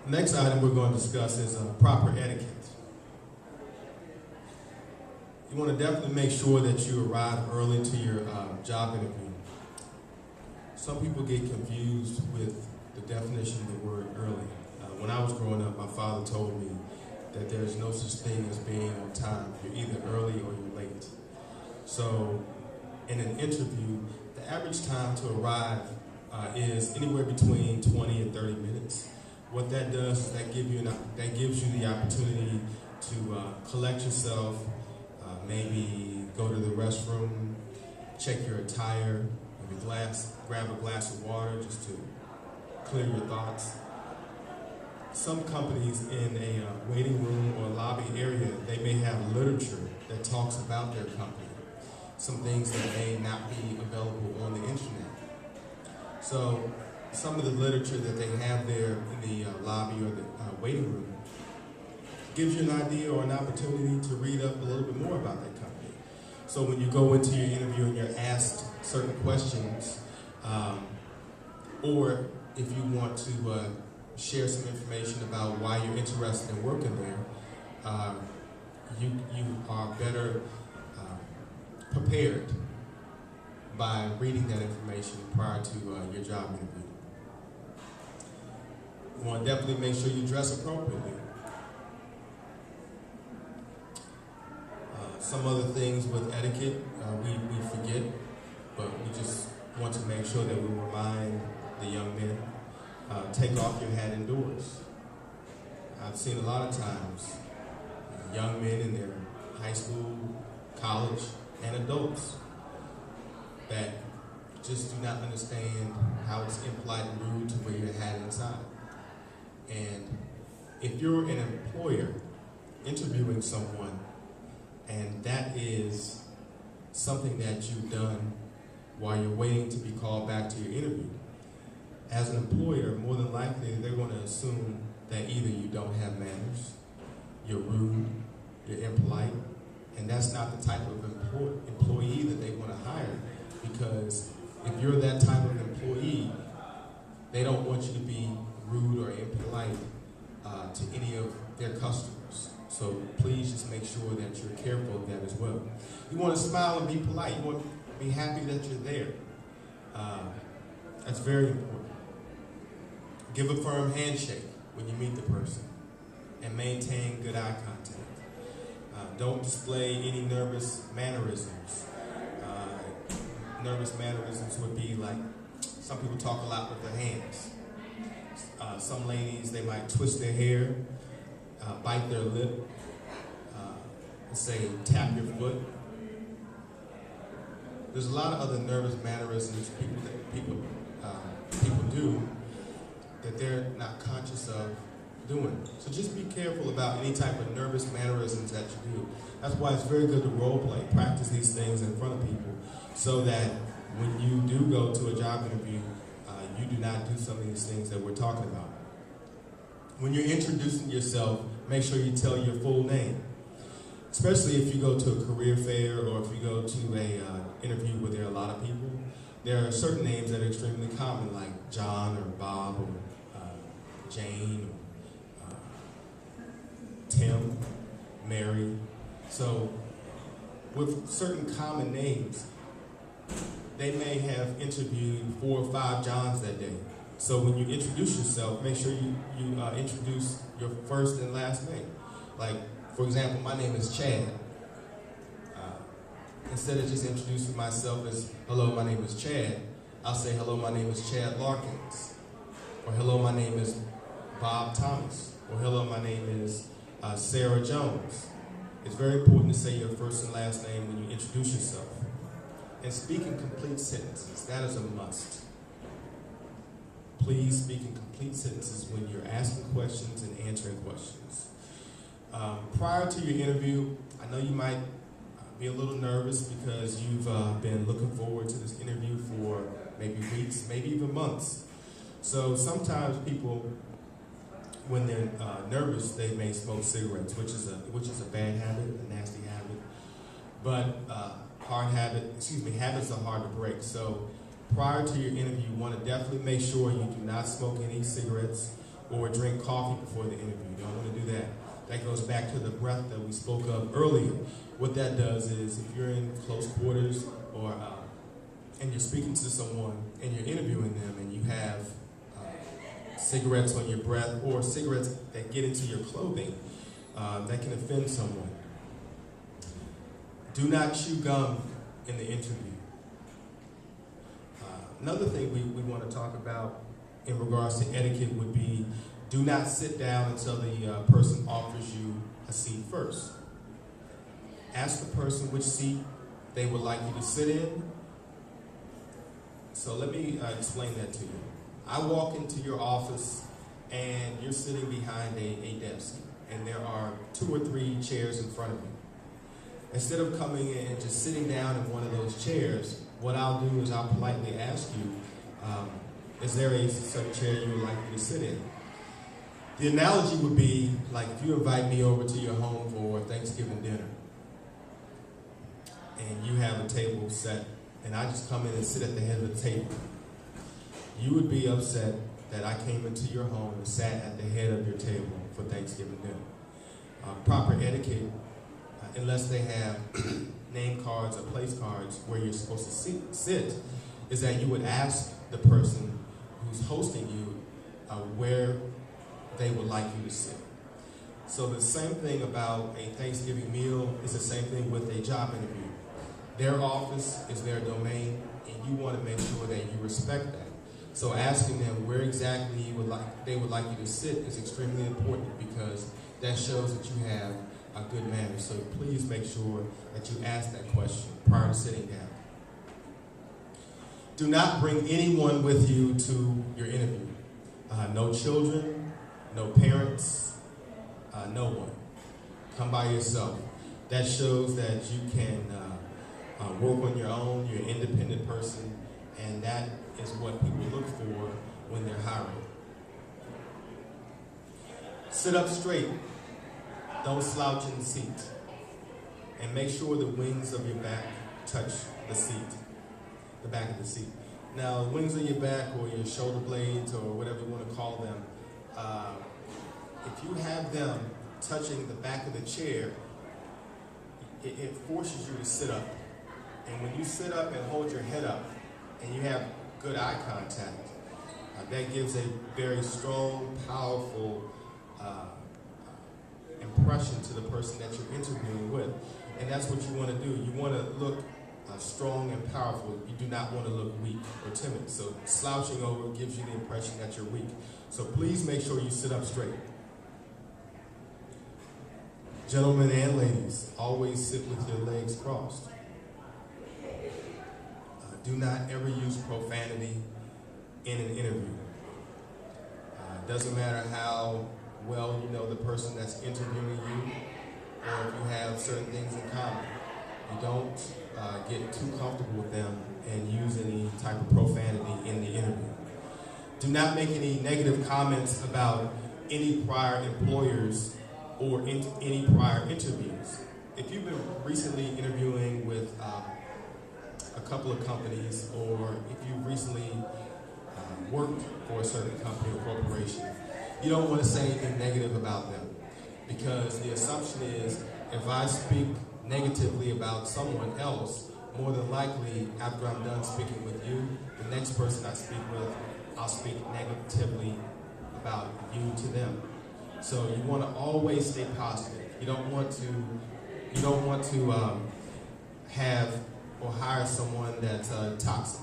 Next item we're going to discuss is proper etiquette. You want to definitely make sure that you arrive early to your job interview. Some people get confused with the definition of the word early. When I was growing up, my father told me that there's no such thing as being on time. You're either early or you're late. So in an interview, the average time to arrive is anywhere between 20 and 30 minutes. What that does is that gives you the opportunity to collect yourself, maybe go to the restroom, check your attire, maybe grab a glass of water just to clear your thoughts. Some companies in a waiting room or lobby area, they may have literature that talks about their company, some things that may not be available on the internet. So some of the literature that they have there in the lobby or the waiting room gives you an idea or an opportunity to read up a little bit more about that company. So when you go into your interview and you're asked certain questions, or if you want to share some information about why you're interested in working there, you are better prepared by reading that information prior to your job interview. You want to definitely make sure you dress appropriately. Some other things with etiquette we forget, but we just want to make sure that we remind the young men, take off your hat indoors. I've seen a lot of times young men in their high school, college, and adults that just do not understand how it's impolite and rude to wear your hat inside. And if you're an employer interviewing someone, and that is something that you've done while you're waiting to be called back to your interview, as an employer, more than likely they're going to assume that either you don't have manners, you're rude, you're impolite, and that's not the type of employee that they want to hire, because if you're that type of employee, they don't want you to be rude or impolite to any of their customers. So please just make sure that you're careful of that as well. You want to smile and be polite. You want to be happy that you're there. That's very important. Give a firm handshake when you meet the person and maintain good eye contact. Don't display any nervous mannerisms. Nervous mannerisms would be like, some people talk a lot with their hands. Some ladies, they might twist their hair, bite their lip, and say, tap your foot. There's a lot of other nervous mannerisms people do that they're not conscious of doing. So just be careful about any type of nervous mannerisms that you do. That's why it's very good to role play, practice these things in front of people, so that when you do go to a job interview, you do not do some of these things that we're talking about. When you're introducing yourself, make sure you tell your full name, especially if you go to a career fair or if you go to a interview where there are a lot of people. There are certain names that are extremely common, like John or Bob or Jane or Tim, Mary. So with certain common names, they may have interviewed 4 or 5 Johns that day. So when you introduce yourself, make sure you introduce your first and last name. Like, for example, my name is Chad. Instead of just introducing myself as, hello, my name is Chad, I'll say, hello, my name is Chad Larkins. Or hello, my name is Bob Thomas. Or hello, my name is Sarah Jones. It's very important to say your first and last name when you introduce yourself. And speak in complete sentences. That is a must. Please speak in complete sentences when you're asking questions and answering questions. Prior to your interview, I know you might be a little nervous because you've been looking forward to this interview for maybe weeks, maybe even months. So sometimes people, when they're nervous, they may smoke cigarettes, which is a bad habit, a nasty habit. But habits are hard to break. So prior to your interview, you want to definitely make sure you do not smoke any cigarettes. or drink coffee before the interview. You don't want to do that. That goes back to the breath that we spoke of earlier. What that does is if you're in close quarters or and you're speaking to someone and you're interviewing them and you have cigarettes on your breath or cigarettes that get into your clothing, that can offend someone. Do not chew gum in the interview. Another thing we want to talk about in regards to etiquette would be do not sit down until the person offers you a seat first. Ask the person which seat they would like you to sit in. So let me explain that to you. I walk into your office and you're sitting behind a desk and there are 2 or 3 chairs in front of you. Instead of coming in and just sitting down in one of those chairs, what I'll do is I'll politely ask you, is there a certain chair you would like me to sit in? The analogy would be like if you invite me over to your home for Thanksgiving dinner and you have a table set and I just come in and sit at the head of the table. You would be upset that I came into your home and sat at the head of your table for Thanksgiving dinner. Proper etiquette, unless they have name cards or place cards where you're supposed to sit, is that you would ask the person who's hosting you where they would like you to sit. So the same thing about a Thanksgiving meal is the same thing with a job interview. Their office is their domain, and you want to make sure that you respect that. So asking them where exactly they would like you to sit is extremely important because that shows that you have a good manner. So please make sure that you ask that question prior to sitting down. Do not bring anyone with you to your interview. No children, no parents, no one. Come by yourself. That shows that you can work on your own, you're an independent person, and that is what people look for when they're hiring. Sit up straight. Don't slouch in the seat. And make sure the wings of your back touch the seat, the back of the seat. Now, the wings of your back or your shoulder blades or whatever you want to call them, if you have them touching the back of the chair, it forces you to sit up. And when you sit up and hold your head up and you have good eye contact, that gives a very strong, powerful impression to the person that you're interviewing with. And that's what you want to do. You want to look strong and powerful. You do not want to look weak or timid. So slouching over gives you the impression that you're weak. So please make sure you sit up straight. Gentlemen and ladies, always sit with your legs crossed. Do not ever use profanity in an interview. Doesn't matter how well you know the person that's interviewing you or if you have certain things in common. You don't get too comfortable with them and use any type of profanity in the interview. Do not make any negative comments about any prior employers or any prior interviews. If you've been recently interviewing with a couple of companies, or if you recently worked for a certain company or corporation, you don't want to say anything negative about them, because the assumption is if I speak negatively about someone else, more than likely after I'm done speaking with you, the next person I speak with, I'll speak negatively about you to them. So you want to always stay positive. You don't want to have or hire someone that's toxic.